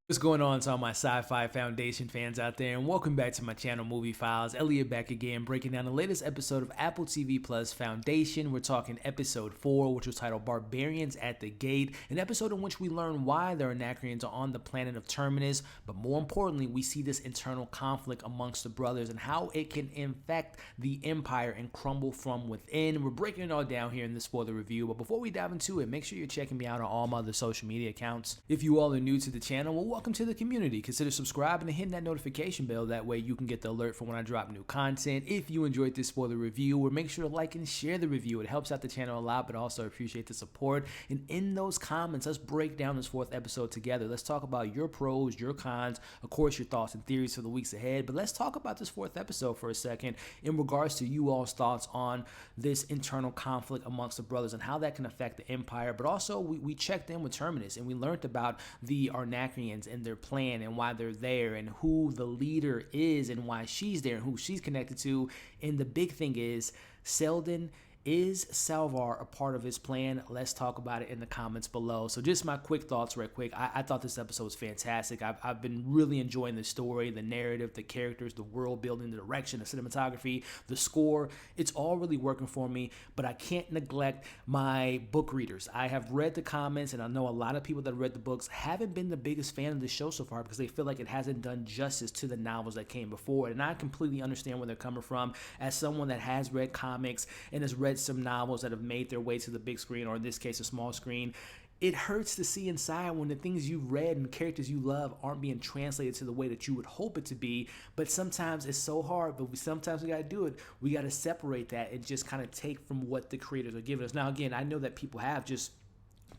What's going on to all my Sci-Fi Foundation fans out there, and welcome back to my channel, Movie Files. Elliot back again, breaking down the latest episode of Apple TV Plus Foundation. We're talking episode 4, which was titled Barbarians at the Gate, an episode in which we learn why the Anacreons are on the planet of Terminus, but more importantly, we see this internal conflict amongst the brothers and how it can infect the Empire and crumble from within. We're breaking it all down here in this spoiler review, but before we dive into it, make sure you're checking me out on all my other social media accounts. If you all are new to the channel, well, welcome to the community. Consider subscribing and hitting that notification bell. That way you can get the alert for when I drop new content. If you enjoyed this spoiler review, or make sure to like and share the review. It helps out the channel a lot, but also appreciate the support. And in those comments, let's break down this 4th episode together. Let's talk about your pros, your cons, of course, your thoughts and theories for the weeks ahead. But let's talk about this 4th episode for a second in regards to you all's thoughts on this internal conflict amongst the brothers and how that can affect the Empire. But also, we checked in with Terminus and we learned about the Anacreons and their plan and why they're there and who the leader is and why she's there and who she's connected to. And the big thing is, Selden, is Salvor a part of his plan? Let's talk about it in the comments below. So just my quick thoughts real quick. I thought this episode was fantastic. I've been really enjoying the story, the narrative, the characters, the world building, the direction, the cinematography, the score. It's all really working for me, but I can't neglect my book readers. I have read the comments, and I know a lot of people that read the books haven't been the biggest fan of the show so far because they feel like it hasn't done justice to the novels that came before. And I completely understand where they're coming from. As someone that has read comics and has read some novels that have made their way to the big screen, or in this case a small screen, it hurts to see inside when the things you've read and characters you love aren't being translated to the way that you would hope it to be. But sometimes it's so hard, but sometimes we got to do it. We got to separate that and just kind of take from what the creators are giving us. Now again, I know that people have just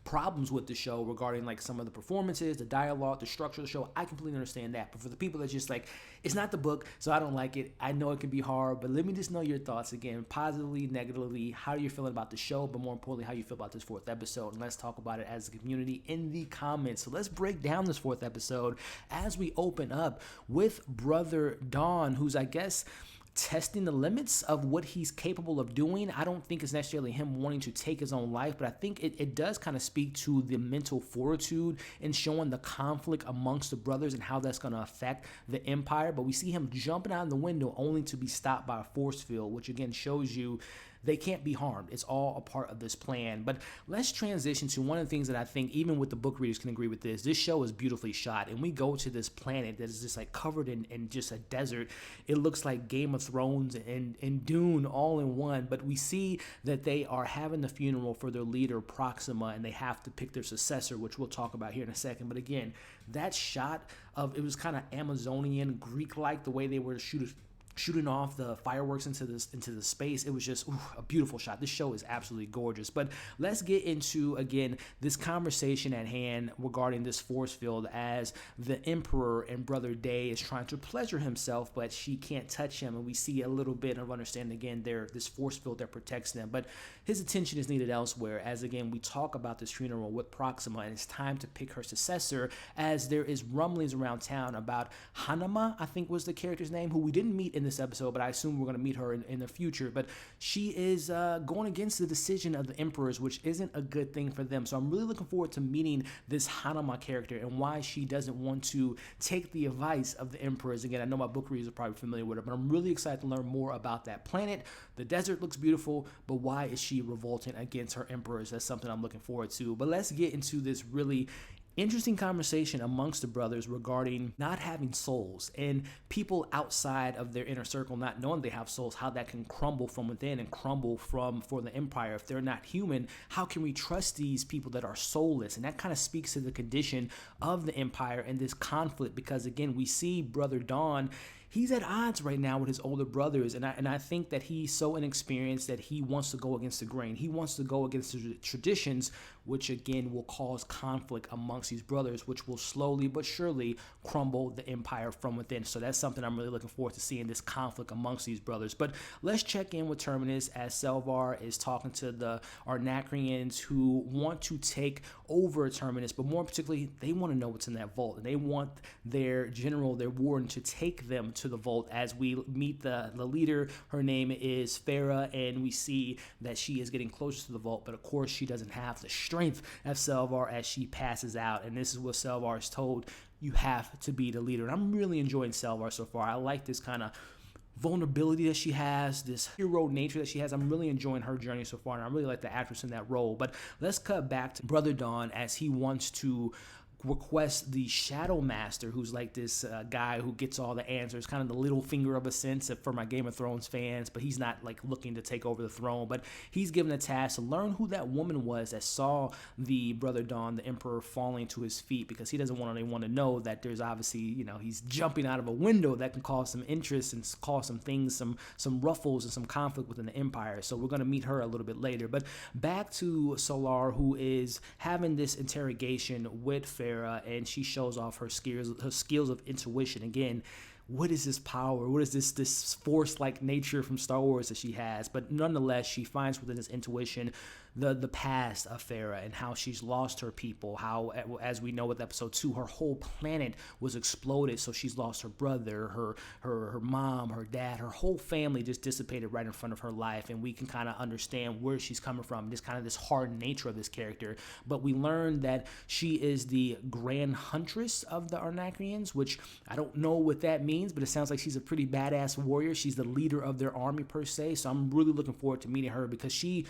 problems with the show regarding like some of the performances, the dialogue, the structure of the show. I completely understand that. But for the people that just like, it's not the book, so I don't like it. I know it can be hard, but let me just know your thoughts again, positively, negatively. How are you feeling about the show? But more importantly, how you feel about this 4th episode. And let's talk about it as a community in the comments. So let's break down this 4th episode as we open up with Brother Dawn, who's, I guess, testing the limits of what he's capable of doing. I don't think it's necessarily him wanting to take his own life, but I think it does kind of speak to the mental fortitude and showing the conflict amongst the brothers and how that's going to affect the Empire. But we see him jumping out of the window only to be stopped by a force field, which again shows you they can't be harmed. It's all a part of this plan. But let's transition to one of the things that I think even with the book readers can agree with this. This show is beautifully shot, and we go to this planet that is just like covered in just a desert. It looks like Game of Thrones and Dune all in one. But we see that they are having the funeral for their leader Proxima, and they have to pick their successor, which we'll talk about here in a second. But again, that shot of it was kind of Amazonian, Greek-like, the way they were shooting off the fireworks into the space. It was just a beautiful shot. This show is absolutely gorgeous. But let's get into, again, this conversation at hand regarding this force field as the Emperor and Brother Day is trying to pleasure himself, but she can't touch him. And we see a little bit of understanding, again, this force field that protects them. But his attention is needed elsewhere as, again, we talk about this funeral with Proxima, and it's time to pick her successor as there is rumblings around town about Hanama, I think was the character's name, who we didn't meet in this episode, but I assume we're going to meet her in the future. But she is going against the decision of the emperors, which isn't a good thing for them. So I'm really looking forward to meeting this Hanama character and why she doesn't want to take the advice of the emperors. Again, I know my book readers are probably familiar with her, but I'm really excited to learn more about that planet. The desert looks beautiful, but why is she revolting against her emperors? That's something I'm looking forward to. But let's get into this really interesting conversation amongst the brothers regarding not having souls and people outside of their inner circle not knowing they have souls, how that can crumble from within and crumble for the Empire. If they're not human, how can we trust these people that are soulless? And that kind of speaks to the condition of the Empire and this conflict, because again, we see Brother Dawn, he's at odds right now with his older brothers, and I think that he's so inexperienced that he wants to go against the grain. He wants to go against the traditions, which again will cause conflict amongst these brothers, which will slowly but surely crumble the Empire from within. So that's something I'm really looking forward to seeing, this conflict amongst these brothers. But let's check in with Terminus as Salvor is talking to the Anacreons who want to take over Terminus, but more particularly, they want to know what's in that vault, and they want their general, their warden, to take them to the vault as we meet the leader. Her name is Farah, and we see that she is getting closer to the vault, but of course she doesn't have the strength of Salvor as she passes out, and this is what Salvor is told: you have to be the leader. And I'm really enjoying Salvor so far. I like this kind of vulnerability that she has, this hero nature that she has. I'm really enjoying her journey so far, and I really like the actress in that role. But let's cut back to Brother Dawn as he wants to request the Shadow Master, who's like this guy who gets all the answers, kind of the little finger of a sense for my Game of Thrones fans, but he's not like looking to take over the throne. But he's given a task to learn who that woman was that saw the Brother Dawn, the Emperor, falling to his feet, because he doesn't want anyone to know that there's obviously, he's jumping out of a window that can cause some interest and cause some things, some ruffles and some conflict within the Empire. So we're going to meet her a little bit later. But back to Solar, who is having this interrogation with Farah, and she shows off her skills of intuition. Again, what is this power? What is this force-like nature from Star Wars that she has? But nonetheless, she finds within this intuition the past of Farah and how she's lost her people, how, as we know with episode 2, her whole planet was exploded, so she's lost her brother, her mom, her dad, her whole family just dissipated right in front of her life, and we can kind of understand where she's coming from, just kind of this hard nature of this character. But we learn that she is the Grand Huntress of the Arnacrians, which I don't know what that means, but it sounds like she's a pretty badass warrior. She's the leader of their army per se, so I'm really looking forward to meeting her, because she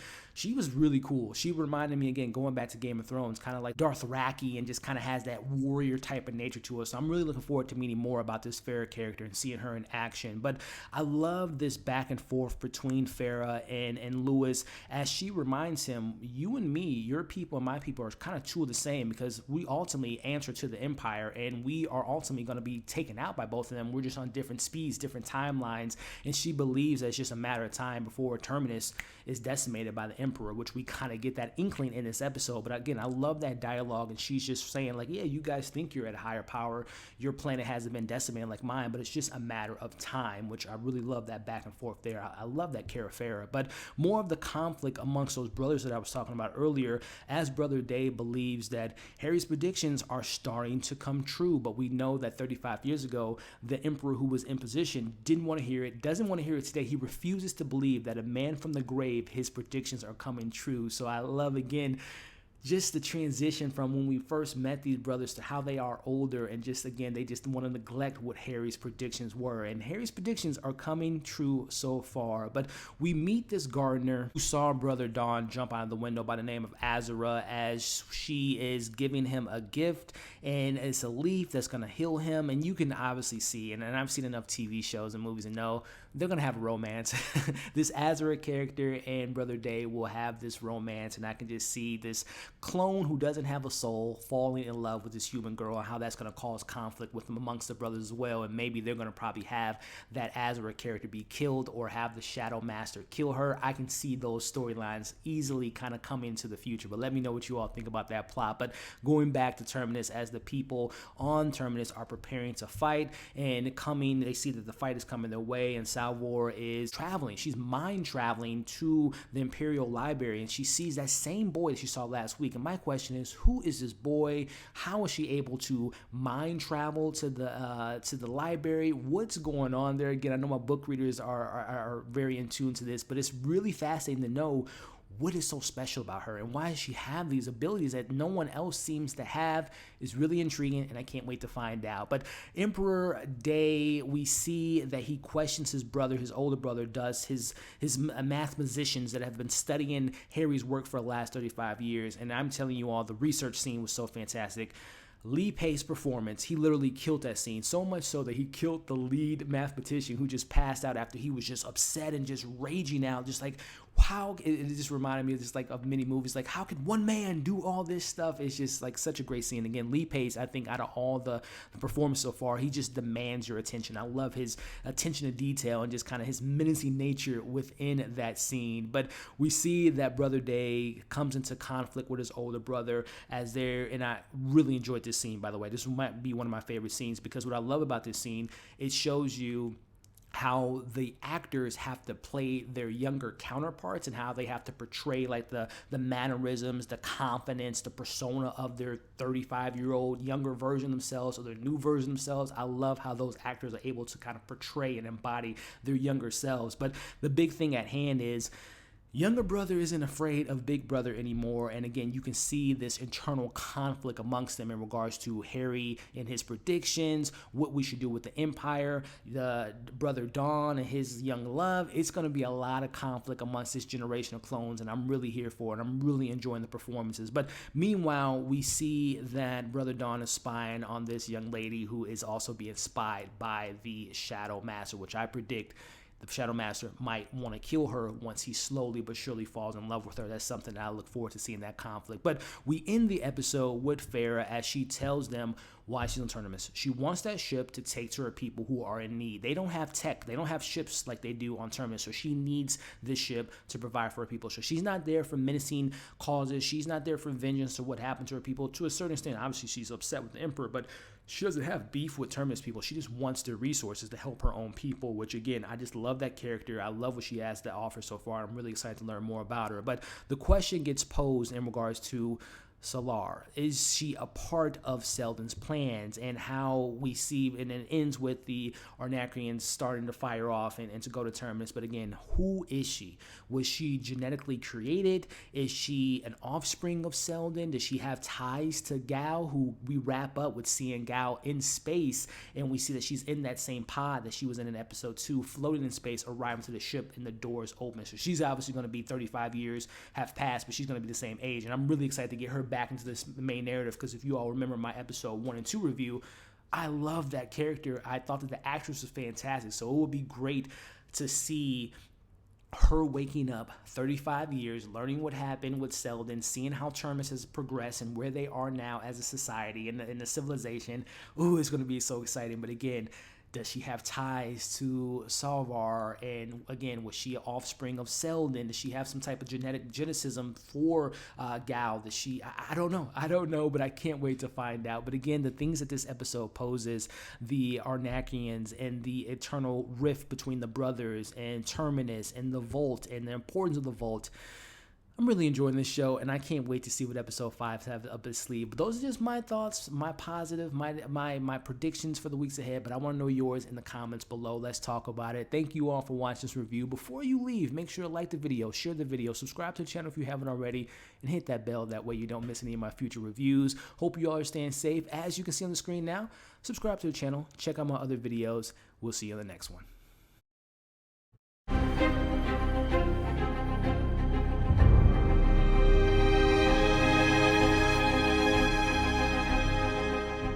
was really cool. She reminded me, again, going back to Game of Thrones, kind of like Darth Raki, and just kind of has that warrior type of nature to her. So I'm really looking forward to meeting more about this Farah character and seeing her in action. But I love this back and forth between Farah and Lewis as she reminds him, you and me, your people and my people are kind of two of the same, because we ultimately answer to the Empire, and we are ultimately going to be taken out by both of them. We're just on different speeds, different timelines, and she believes that it's just a matter of time before Terminus is decimated by the Emperor, which we kind of get that inkling in this episode. But again, I love that dialogue, and she's just saying like, yeah, you guys think you're at a higher power, your planet hasn't been decimated like mine, but it's just a matter of time, which I really love that back and forth there. I love that Cara Farah. But more of the conflict amongst those brothers that I was talking about earlier, as Brother Dave believes that Harry's predictions are starting to come true, but we know that 35 years ago, the Emperor who was in position didn't want to hear it, doesn't want to hear it today. He refuses to believe that a man from the grave, his predictions are coming true. So I love, again, just the transition from when we first met these brothers to how they are older, and just, again, they just want to neglect what Harry's predictions were. And Harry's predictions are coming true so far. But we meet this gardener who saw Brother Dawn jump out of the window by the name of Azura, as she is giving him a gift, and it's a leaf that's going to heal him. And you can obviously see, and I've seen enough TV shows and movies and know they're going to have a romance. This Azura character and Brother Dave will have this romance, and I can just see this clone who doesn't have a soul falling in love with this human girl, and how that's going to cause conflict with them amongst the brothers as well. And maybe they're going to probably have that Azura character be killed, or have the Shadow Master kill her. I can see those storylines easily kind of come into the future, but let me know what you all think about that plot. But going back to Terminus, as the people on Terminus are preparing to fight and they see that the fight is coming their way, and Salvor is traveling. She's mind traveling to the Imperial Library, and she sees that same boy that she saw last week. And my question is, who is this boy? How is she able to mind travel to the library? What's going on there? Again, I know my book readers are very in tune to this, but it's really fascinating to know what is so special about her, and why does she have these abilities that no one else seems to have. Is really intriguing, and I can't wait to find out. But Emperor Day, we see that he questions his brother, his older brother, Dusk, his mathematicians that have been studying Harry's work for the last 35 years. And I'm telling you all, the research scene was so fantastic. Lee Pace's performance, he literally killed that scene, so much so that he killed the lead mathematician, who just passed out after he was just upset and just raging out, just like, how, it just reminded me of just like of many movies, like how could one man do all this stuff? It's just like such a great scene. Again, Lee Pace, I think out of all the performance so far, he just demands your attention. I love his attention to detail and just kind of his menacing nature within that scene. But we see that Brother Day comes into conflict with his older brother as and I really enjoyed this scene, by the way. This might be one of my favorite scenes, because what I love about this scene, it shows you how the actors have to play their younger counterparts and how they have to portray like the mannerisms, the confidence, the persona of their 35-year-old younger version themselves or their new version themselves. I love how those actors are able to kind of portray and embody their younger selves. But the big thing at hand is younger brother isn't afraid of big brother anymore. And again, you can see this internal conflict amongst them in regards to Harry and his predictions, what we should do with the Empire, the brother Dawn and his young love. It's going to be a lot of conflict amongst this generation of clones, and I'm really here for it. I'm really enjoying the performances. But meanwhile, we see that brother Dawn is spying on this young lady who is also being spied by the Shadow Master, which I predict the Shadow Master might want to kill her once he slowly but surely falls in love with her. That's something that I look forward to seeing, that conflict. But we end the episode with Farah as she tells them why she's on Terminus. She wants that ship to take to her people who are in need. They don't have tech. They don't have ships like they do on Terminus. So she needs this ship to provide for her people. So she's not there for menacing causes. She's not there for vengeance or what happened to her people. To a certain extent, obviously she's upset with the Emperor, but she doesn't have beef with Terminus people. She just wants their resources to help her own people, which again, I just love that character. I love what she has to offer so far. I'm really excited to learn more about her. But the question gets posed in regards to Salvor. Is she a part of Seldon's plans? And how we see, and it ends with the Arnacrians starting to fire off and to go to Terminus. But again, who is she? Was she genetically created? Is she an offspring of Seldon? Does she have ties to Gal, who we wrap up with seeing Gal in space, and we see that she's in that same pod that she was in episode 2, floating in space, arriving to the ship, and the doors open. So she's obviously going to be 35 years have passed, but she's going to be the same age. And I'm really excited to get her back into this main narrative, because if you all remember my episode 1 and 2 review, I love that character. I thought that the actress was fantastic, so it would be great to see her waking up 35 years, learning what happened with Seldon, seeing how Terminus has progressed and where they are now as a society and in the civilization. Ooh, it's going to be so exciting. But again, does she have ties to Salvor? And again, was she an offspring of Seldon? Does she have some type of geneticism for Gal? Does she? I don't know. I don't know, but I can't wait to find out. But again, the things that this episode poses, the Arnacrians and the eternal rift between the brothers and Terminus and the Vault and the importance of the Vault. I'm really enjoying this show, and I can't wait to see what episode 5 have up its sleeve. But those are just my thoughts, my positive, my predictions for the weeks ahead. But I want to know yours in the comments below. Let's talk about it. Thank you all for watching this review. Before you leave, make sure to like the video, share the video, subscribe to the channel if you haven't already, and hit that bell. That way you don't miss any of my future reviews. Hope you all are staying safe. As you can see on the screen now, subscribe to the channel, check out my other videos. We'll see you on the next one.